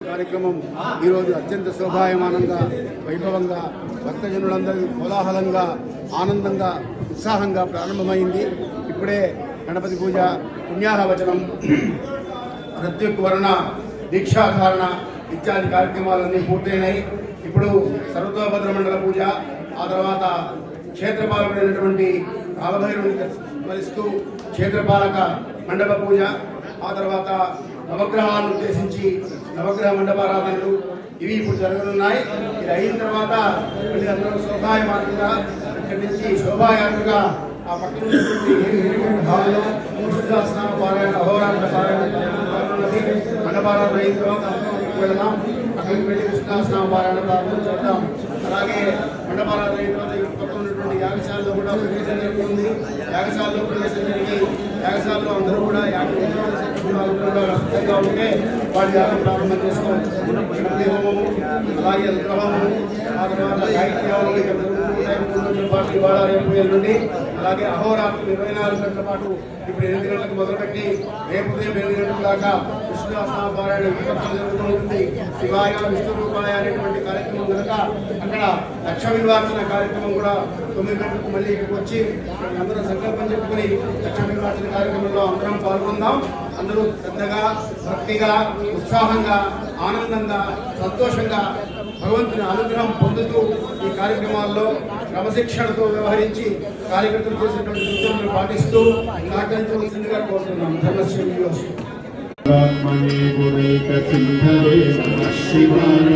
కార్యక్రమం ఈరోజు అత్యంత శోభాయమానంగా వైభవంగా భక్తజనులందరూ కోలాహలంగా ఆనందంగా ఉత్సాహంగా ప్రారంభమైంది. ఇప్పుడే గణపతి పూజ, పుణ్యాహవచనం, ప్రత్యుక్వర్ణ, దీక్షాధారణ ఇత్యాది కార్యక్రమాలన్నీ పూర్తయినాయి. ఇప్పుడు సర్వతోభద్ర మండల పూజ, ఆ తర్వాత క్షేత్రపాలకుడైనటువంటి కాలభైరవుని స్మరిస్తూ క్షేత్రపాలక మండప పూజ, ఆ తర్వాత నవగ్రహాలను ఉద్దేశించి నవగ్రహ మండపారాధనలు ఇవి ఇప్పుడు జరగనున్నాయి. ఇది అయిన తర్వాత మళ్ళీ అందరూ శోభాయమానంగా ఇక్కడి నుంచి శోభాయాత్రగా ఆ పక్కన భావంలో స్నాన పారాయణ, అహోరాత్ర పారాయణ మండపారాధన అయిన తర్వాత వెళదాం. అక్కడికి వెళ్ళి కృష్ణాస్నామ పారాయణ ప్రారంభం చేద్దాం. అలాగే మండపారాధన అయిన తర్వాత పక్కన ఉన్నటువంటి యాగశాలలో కూడా ప్రవేశం జరుగుతుంది. యాగశాలలో ప్రవేశం జరిగి యాగశాలలో అందరూ కూడా సిద్ధంగా ఉంటే వాటి యాగం ప్రారంభం చేసుకోవచ్చు. గణపతి హోమము, అలాగే విగ్రహము, ఆ తర్వాత గాయత్ర్యాలు ఇవాళ రేపు నుండి, అలాగే అహోరాత్రులు 24 గంటల పాటు ఇప్పుడు 8 గంటలకు మొదలుపెట్టి రేపు ఉదయం 8 గంటల దాకా కృష్ణాస్నామ పారాయణ జరుగుతూ ఉంటుంది. శివాయ విష్ణు రూపాయ అనేటువంటి కార్యక్రమం కనుక అక్కడ లక్ష వివాచన కార్యక్రమం కూడా 9 గంటలకు మళ్ళీ ఇక్కడికి వచ్చి అందరూ సంకల్పం చెప్పుకుని లక్ష వివాచన కార్యక్రమంలో అందరం పాల్గొందాం. అందరూ శ్రద్ధగా, భక్తిగా, ఉత్సాహంగా, ఆనందంగా, సంతోషంగా భగవంతుని అనుగ్రహం పొందుతూ ఈ కార్యక్రమాల్లో క్రమశిక్షణతో వ్యవహరించి కార్యకర్తలు చేసినటువంటి సూచనలు పాటిస్తూ సహకరించవలసిందిగా కోరుతున్నాం. ధర్మశ్రీ శివాయ